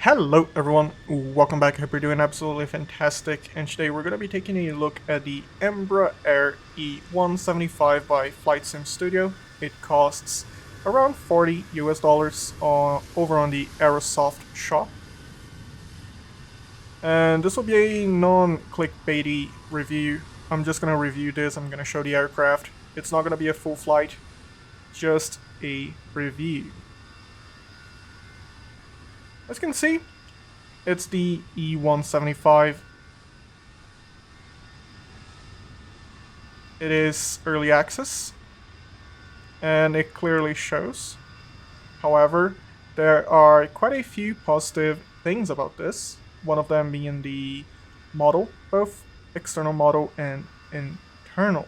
Hello everyone, welcome back. I hope you're doing absolutely fantastic, and today we're going to be taking a look at the Embraer E175 by Flight Sim Studio. It costs around 40 US dollars over on the Aerosoft shop. And this will be a non-clickbaity review. I'm just going to review this, I'm going to show the aircraft. It's not going to be a full flight, just a review. As you can see, it's the E175. It is early access, and it clearly shows. However, there are quite a few positive things about this. One of them being the model, both external model and internal.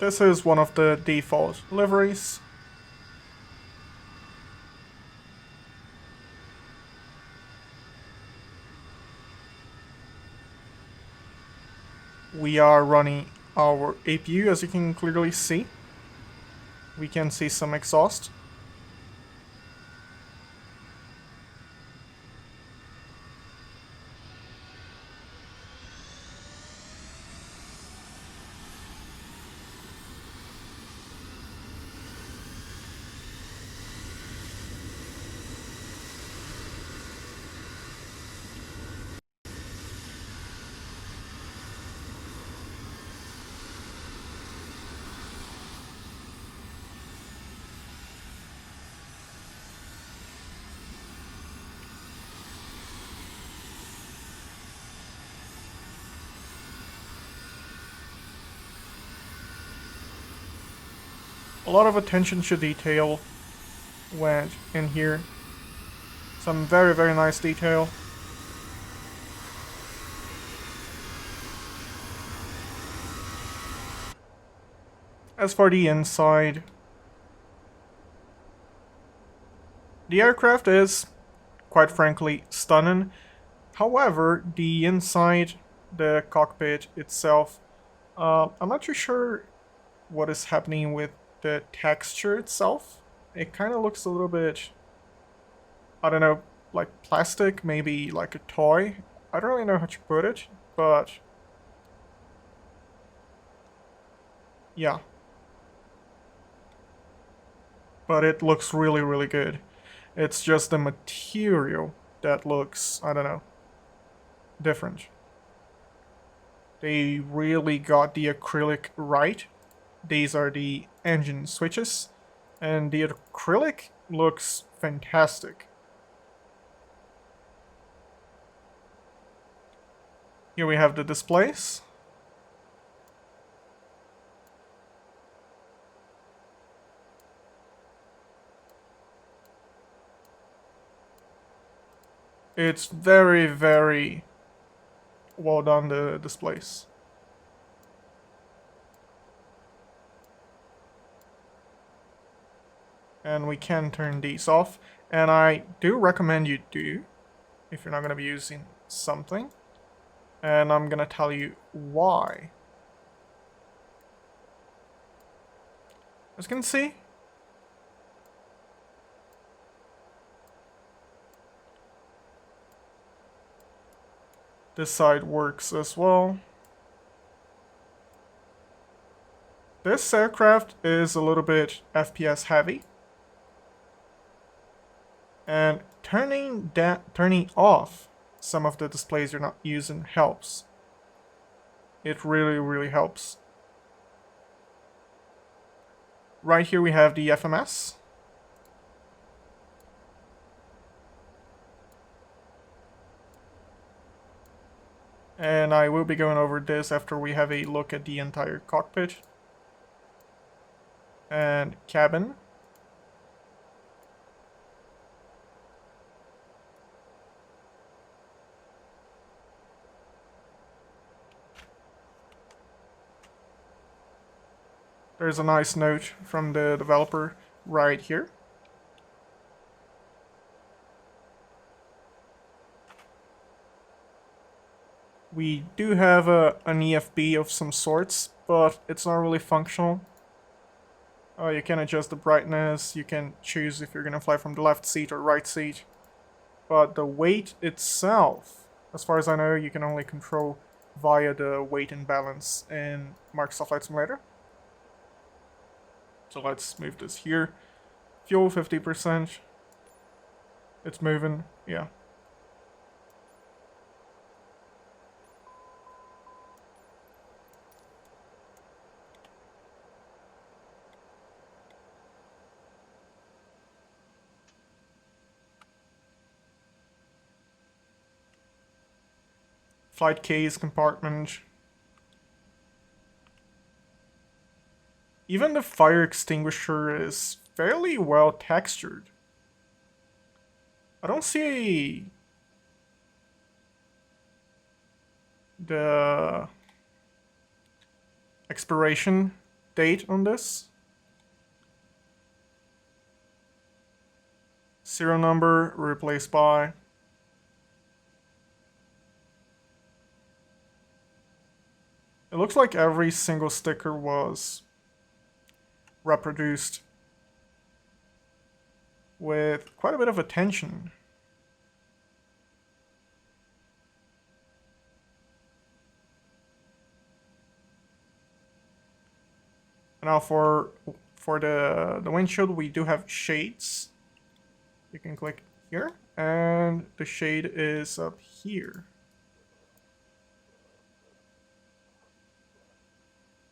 This is one of the default liveries. We are running our APU, as you can clearly see. We can see some exhaust. A lot of attention to detail went in here. Some very, very nice detail. As for the inside, the aircraft is, quite frankly, stunning. However, the inside, the cockpit itself, I'm not too sure what is happening with the texture itself. It kind of looks a little bit, I don't know, like plastic, maybe like a toy. I don't really know how to put it, but yeah. But it looks really, really good. It's just the material that looks, I don't know, different. They really got the acrylic right. These are the engine switches, and the acrylic looks fantastic. Here we have the displays. It's very, very well done, the displays. And we can turn these off, and I do recommend you do if you're not going to be using something, and I'm going to tell you why. As you can see, this side works as well. This aircraft is a little bit FPS heavy, and turning off some of the displays you're not using helps. It really, really helps. Right here we have the FMS. And I will be going over this after we have a look at the entire cockpit and cabin. There's a nice note from the developer right here. We do have an EFB of some sorts, but it's not really functional. You can adjust the brightness, you can choose if you're gonna fly from the left seat or right seat. But the weight itself, as far as I know, you can only control via the weight and balance in Microsoft Flight Simulator. So let's move this here. Fuel 50%. It's moving, yeah. Flight case compartment. Even the fire extinguisher is fairly well textured. I don't see the expiration date on this. Serial number replaced by. It looks like every single sticker was reproduced with quite a bit of attention. Now for the windshield, we do have shades. You can click here, and the shade is up here.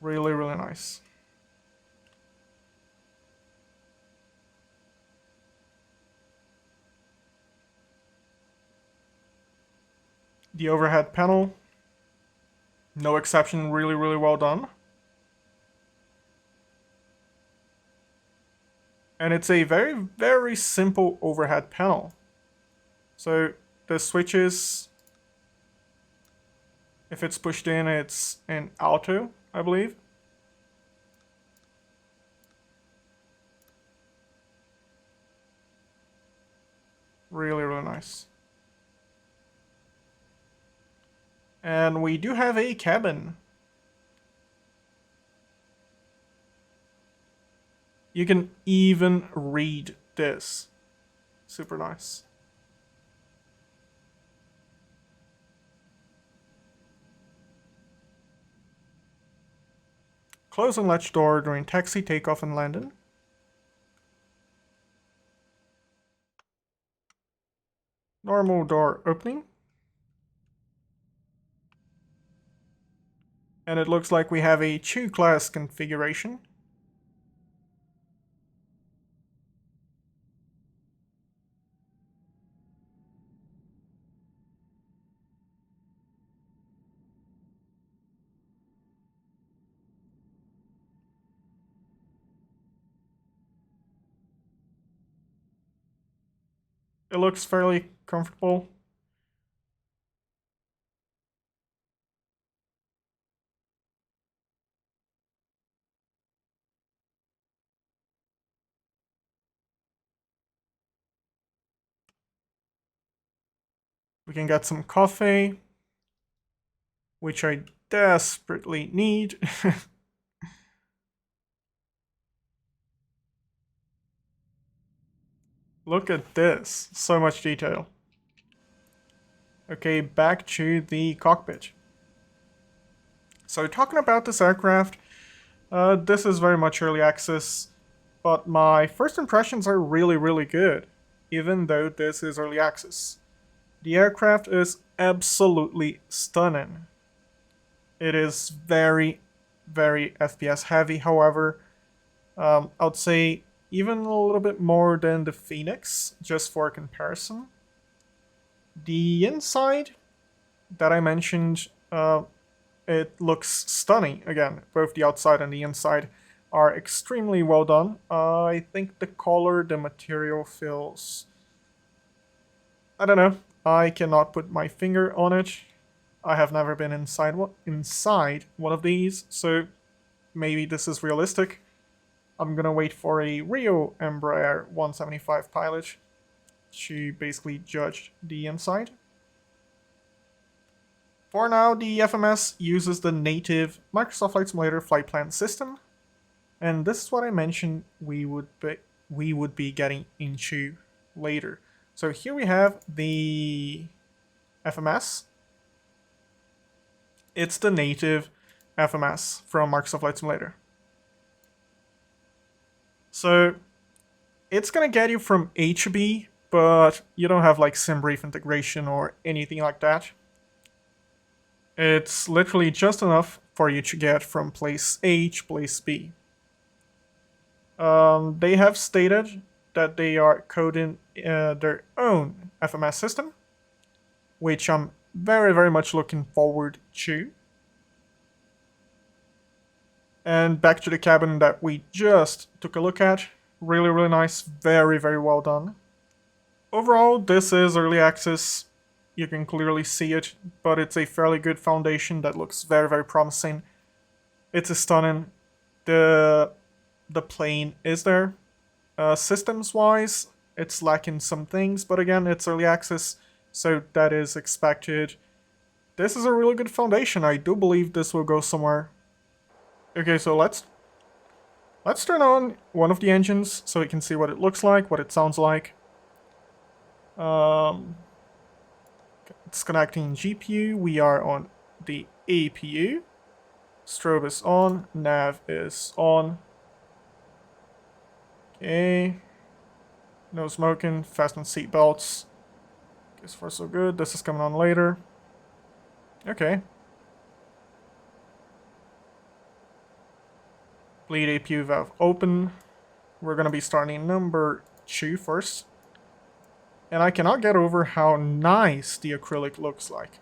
Really, really nice. The overhead panel, no exception, really, really well done. And it's a very, very simple overhead panel. So the switches, if it's pushed in, it's in auto, I believe. Really, really nice. And we do have a cabin. You can even read this. Super nice. Close and latch door during taxi, takeoff, and landing. Normal door opening. And it looks like we have a 2-class configuration. It looks fairly comfortable. We can get some coffee, which I desperately need. Look at this, so much detail. Okay, back to the cockpit. So talking about this aircraft, this is very much early access, but my first impressions are really, really good, even though this is early access. The aircraft is absolutely stunning. It is very, very FPS heavy, however. I would say even a little bit more than the Phoenix, just for comparison. The inside that I mentioned, it looks stunning. Again, both the outside and the inside are extremely well done. I think the color, the material feels... I don't know. I cannot put my finger on it. I have never been inside one of these, so maybe this is realistic. I'm gonna wait for a real Embraer 175 pilot to basically judge the inside. For now, the FMS uses the native Microsoft Flight Simulator flight plan system, and this is what I mentioned we would be getting into later. So here we have the FMS. It's the native FMS from Microsoft Flight Simulator. So it's gonna get you from A to B, but you don't have like SimBrief integration or anything like that. It's literally just enough for you to get from place A to place B. They have stated that they are coding their own FMS system, which I'm very, very much looking forward to. And back to the cabin that we just took a look at. Really, really nice. Very, very well done. Overall, this is early access. You can clearly see it, but it's a fairly good foundation that looks very, very promising. It's stunning. The plane is there. Systems-wise, it's lacking some things, but again, it's early access, so that is expected. This is a really good foundation. I do believe this will go somewhere. Okay, so let's turn on one of the engines so we can see what it looks like, what it sounds like. It's connecting GPU. We are on the APU. Strobe is on. Nav is on. Okay. No smoking. Fasten seatbelts. Guess far so good. This is coming on later. Okay. Bleed APU valve open. We're gonna be starting number 2 first. And I cannot get over how nice the acrylic looks like.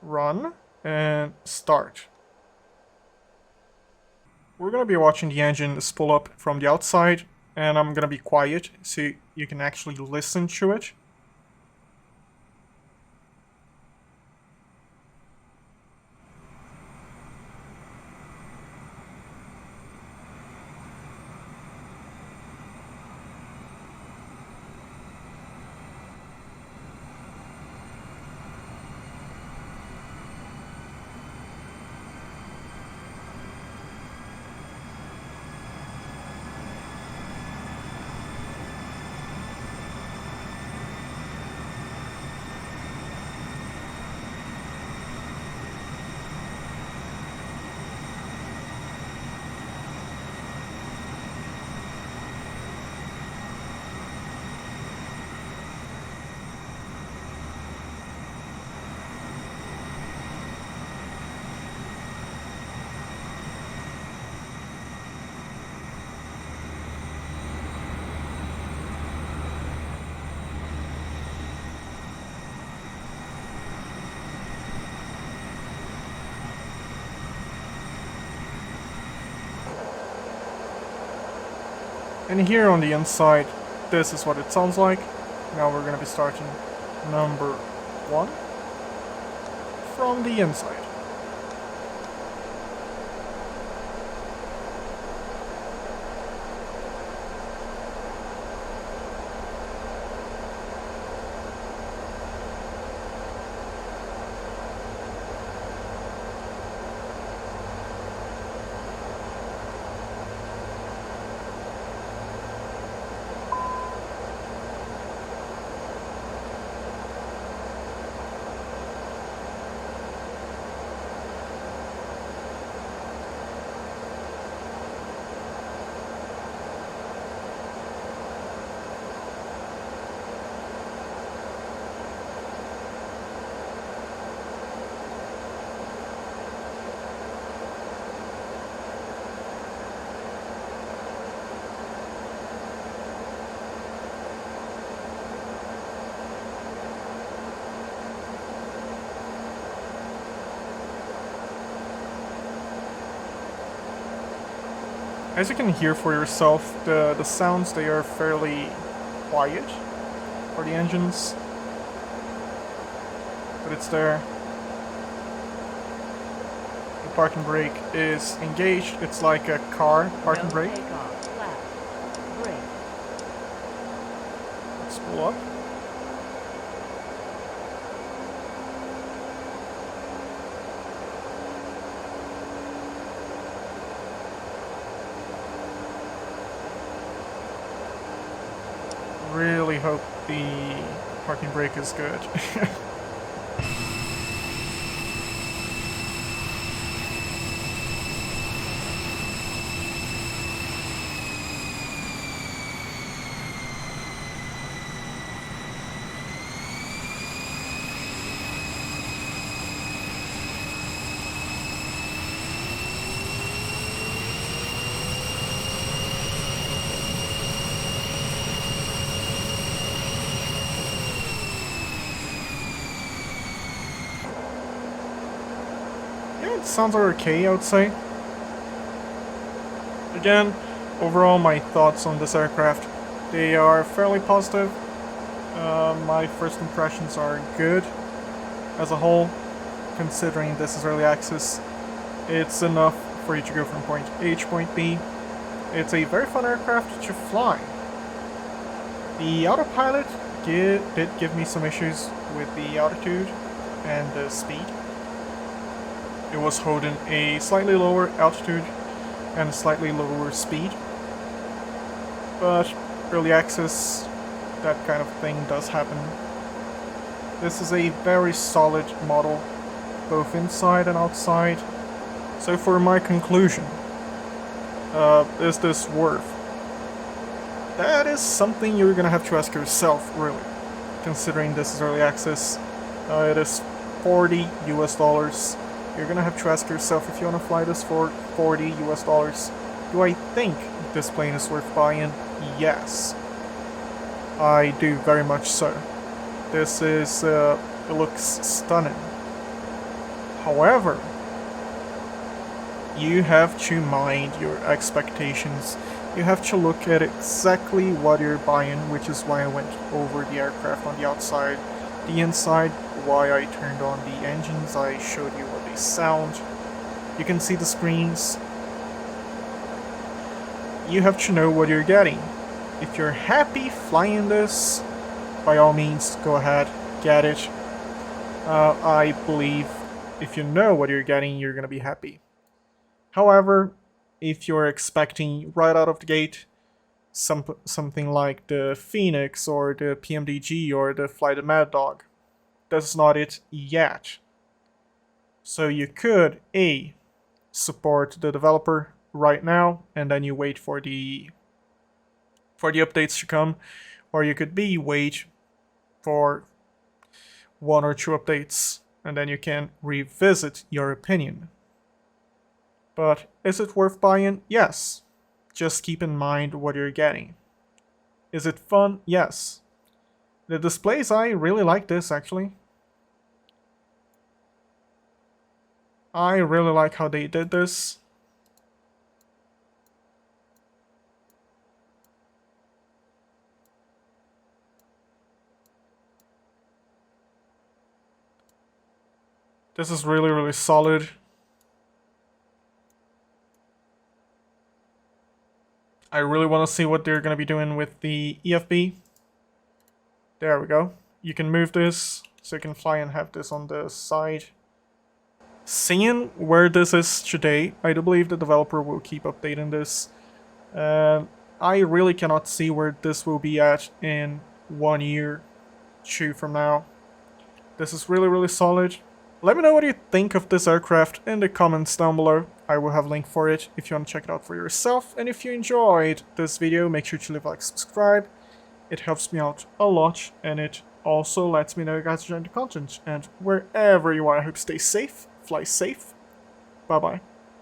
Run and start. We're gonna be watching the engine spool up from the outside, and I'm gonna be quiet so you can actually listen to it. And here on the inside, this is what it sounds like. Now we're going to be starting number 1 from the inside. As you can hear for yourself, the sounds, they are fairly quiet for the engines, but it's there. parking brake is engaged. It's like a car parking brake. Let's pull up. Really hope the parking brake is good. Yeah, it sounds okay, I would say. Again, overall my thoughts on this aircraft, they are fairly positive. My first impressions are good as a whole, considering this is early access. It's enough for you to go from point A to point B. It's a very fun aircraft to fly. The autopilot did give me some issues with the altitude and the speed. It was holding a slightly lower altitude and a slightly lower speed. But early access, that kind of thing does happen. This is a very solid model, both inside and outside. So for my conclusion, is this worth? That is something you're gonna have to ask yourself, really. Considering this is early access, it is $40 US. You're gonna have to ask yourself if you wanna fly this for $40 US. Do I think this plane is worth buying? Yes. I do very much so. This is, it looks stunning. However, you have to mind your expectations. You have to look at exactly what you're buying, which is why I went over the aircraft on the outside. The inside, why I turned on the engines, I showed you what they sound. You can see the screens. You have to know what you're getting. If you're happy flying this, by all means, go ahead, get it. I believe if you know what you're getting, you're gonna be happy. However, if you're expecting right out of the gate something like the Phoenix or the PMDG or the Fly the Mad Dog, that's not it yet. So you could A, support the developer right now and then you wait for the updates to come, or you could B, wait for 1 or 2 updates and then you can revisit your opinion. But is it worth buying? Yes. Just keep in mind what you're getting. Is it fun? Yes. The displays, I really like this actually. I really like how they did this. This is really, really solid. I really want to see what they're going to be doing with the EFB. There we go. You can move this, so you can fly and have this on the side. Seeing where this is today, I do believe the developer will keep updating this. I really cannot see where this will be at in 1 year, 2 from now. This is really, really solid. Let me know what you think of this aircraft in the comments down below. I will have a link for it if you want to check it out for yourself. And if you enjoyed this video, make sure to leave a like, subscribe. It helps me out a lot, and it also lets me know you guys enjoyed the content. And wherever you are, I hope you stay safe, fly safe. Bye bye.